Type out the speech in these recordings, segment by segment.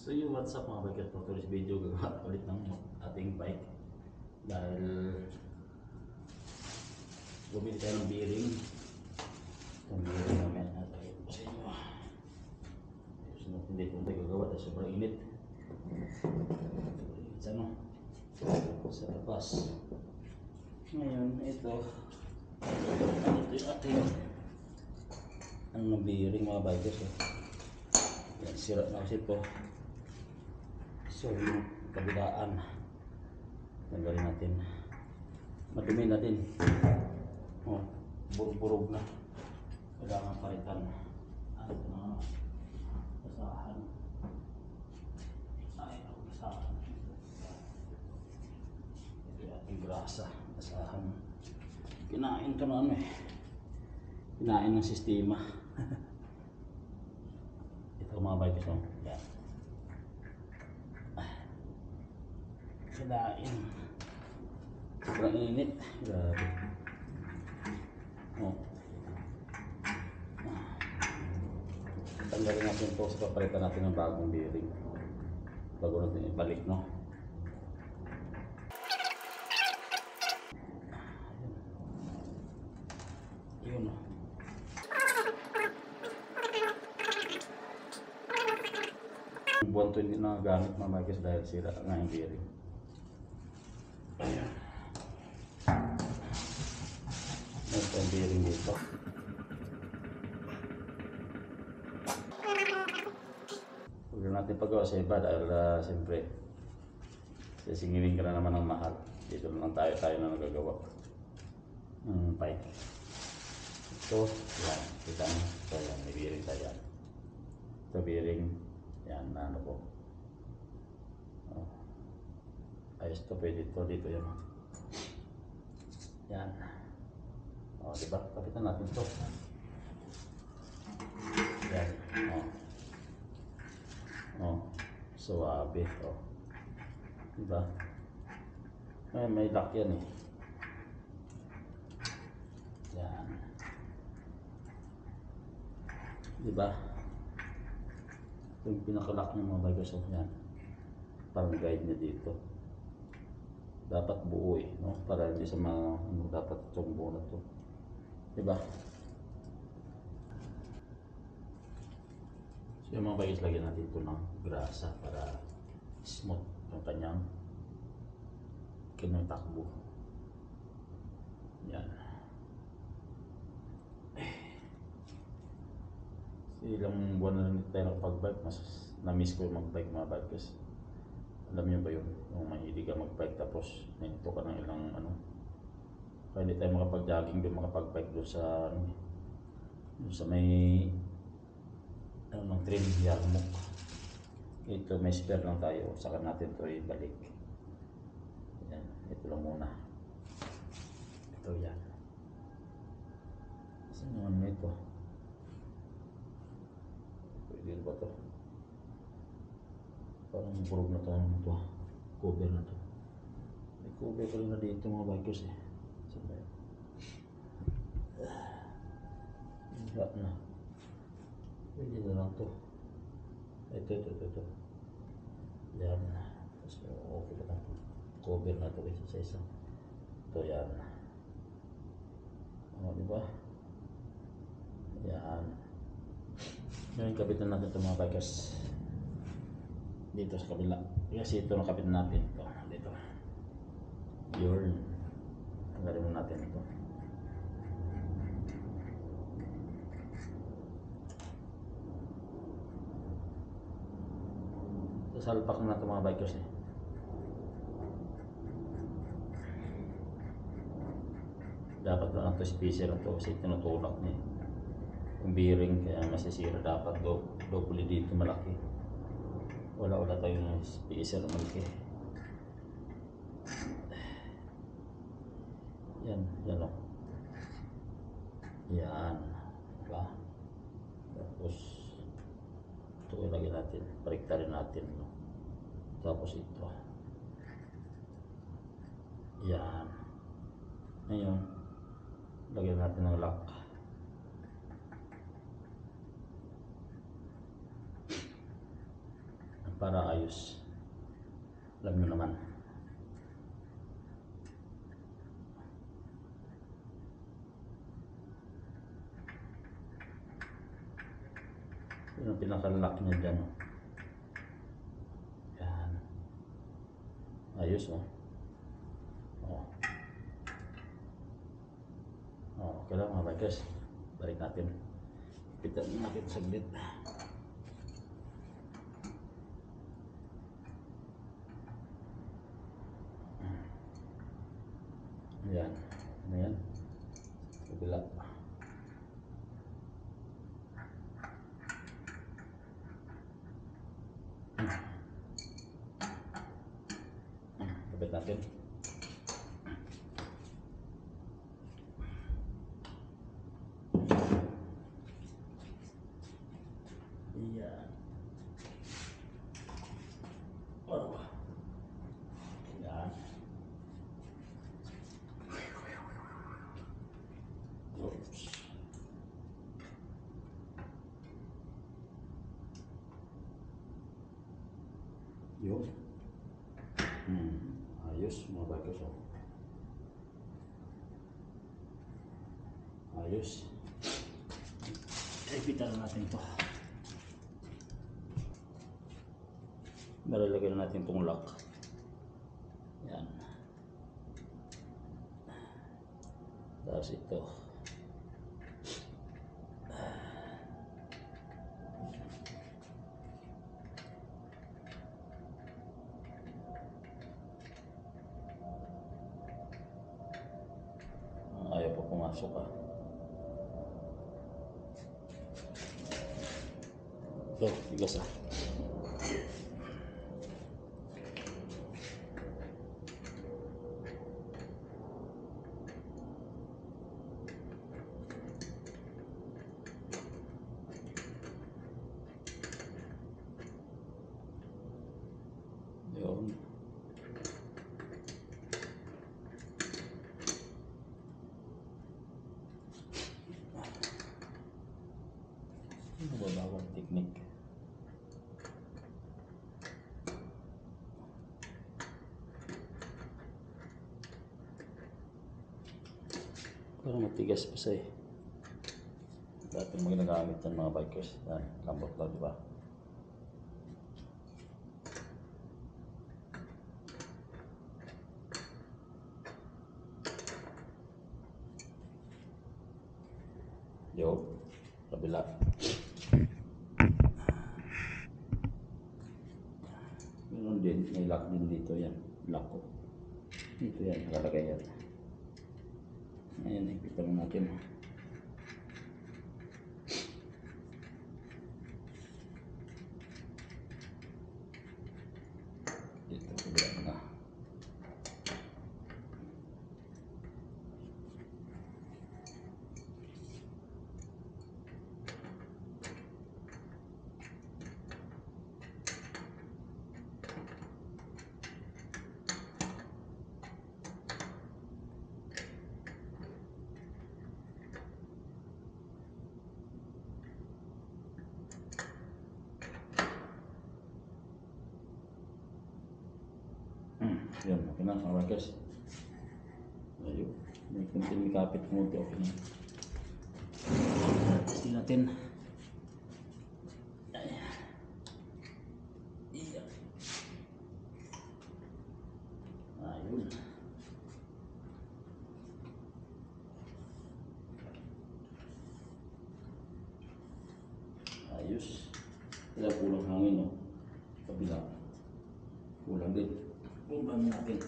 So yung what's up mga biker, for today's video gagawa ulit ng ating bike dahil bumili tayo ng bearing. Yung bearing namin natin po sa inyo. So, hindi po tayo gagawa dahil sobrang init sa ano, sa labas. Ngayon ito yung ating ang bearing mga bikers yan, sira na kasi ito. So yung kabilaan tanggalin natin, madumi natin, burog-burog na, kailangan palitan. Ito na basahan, basahan ito yung ating grasa, basahan, kinain ito na kinain ng sistema. Ito mga bikers yan, kinain, sobrang init, grabe. Tanggalin natin ito, sa papalitan natin ng bagong bearing bago natin ibalik, no? Yun, no? Buwan to hindi nagagamit mga bikers dahil sira nga yung bearing. Ayan. Ito yung bearing dito. Huwag natin pagawa sa iba dahil siyempre sisingilin ka na naman ng mahal. Dito lang tayo na nagagawa ng bike. Ito, yan, kita nyo. Ito yan, may bearing tayo yan. Ito bearing, yan, na ano po. Ayos ito, pwede ito, dito yan. Yan. Diba? Kapitan natin ito. Yan. Suwabe. Diba? May lock yan Yan. Diba? Ito yung pinaka-lock ng mga bikers. Yan. Parang guide niya dito. Dapat buo no? Para hindi sa mga dapat itong buo na ito. Diba? So yung mga bikers, lagyan natin ito ng grasa para smooth yung kanyang takbo. Yan. Ilang buwan na rin tayo nakapag-bike, mas na-miss ko yung mag-bike mga bikers. Alam niyo ba yun? Yung mahilig ka mag-bike tapos nito ka ng ilang kaya hindi tayo makapag-jogging doon, makapag-bike doon sa may ng train Yarmouk. Ito may spare lang tayo, saka natin ito ibalik. Yan, ito lang muna. Ito yan. Saan naman ito? Pwede ba ito? Parang burog na ito, cover na ito. May cover pa rin na dito mga bikers Saan ba yun? Wala na. Pwede na lang ito. Ito. Yan. Tapos okay na lang. Cover na ito isa sa isa. Ito yan. Diba? Yan. Ngayon kapitan natin ito mga bikers. Dito sa kabila. Kasi ito nakapitan natin. Ito. Dito. Yun. Tanggalin mo natin ito. Salpak na ito mga bikers Dapat na ito spacer ito kasi tinutulak niya yung bearing, kaya masisira. Dapat double dito malaki. Wala tayo ng spacer malaki. Yan Yan. Diba? Tapos ito ilagay natin, baliktarin natin tapos ito yan. Ngayon lagyan natin ng lock. para ayos. Alam nyo naman. Yun ang pinaka-lock niya dyan. Yan. Ayos oh. Oh. Oh, okay lang mga bikers. Balik natin. Pitan natin saglit. Ayan. Ano yan? Kabila. Kapit natin. Ayan. Oh. Ayan. Oops. Yun. Ayos mga bikers oh. Ayos. Ipitan natin to. Malalagay na natin itong lock. Yan. Tapos ito. Ayaw pa pumasok ah. Ito, bigas ah. Yun. Mababawang technique. Parang matigas pa siya eh. Dati mo ginagamit ng mga bikers. Yan, lambot daw, diba? Yo, kabila. Meron din, may lock din dito yan. Lock ko. Dito yan, nakalagay yan. Ayan, ipita mo natin. Dito, kabila mo na. Yan, okay na mga bikers. Ayun, may kunting kapit mo ito, okay na. Testing natin. Ayan. Ayun. Ayos. Wala kulang hangin, no? Kabila. Kulang din. Kulang natin.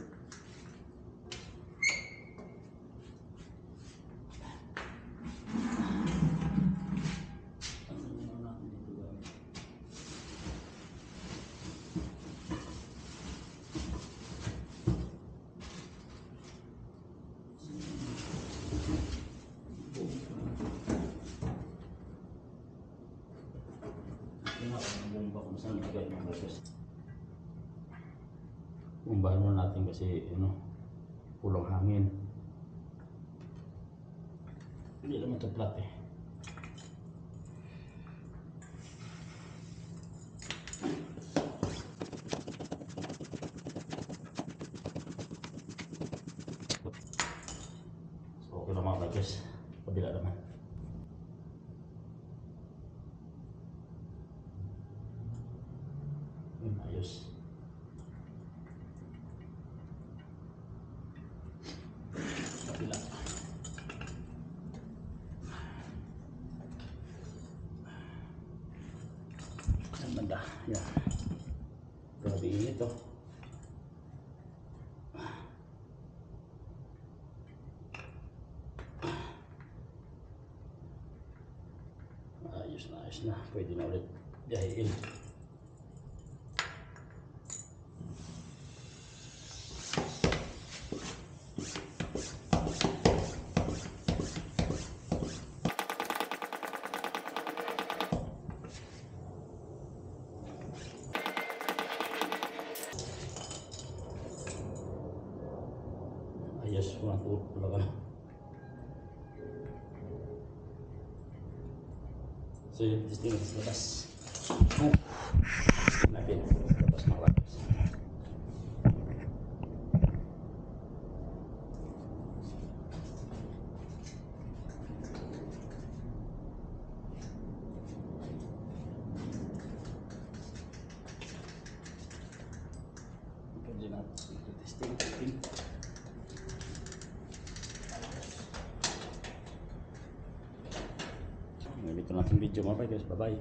Umbahan mo natin kasi kulang hangin. Hindi naman ito flat eh. guys. Kabila naman. Ayos. Kabila. Yan banda. Yan. Grabe init oh. Ayos na. Pwede na ulit jahiin. Ayos, walang tulog talaga na. So yun, testing sa labas. Natin, labas ng labas. Pwede natin testing. Dito natin video mga guys. Bye bye.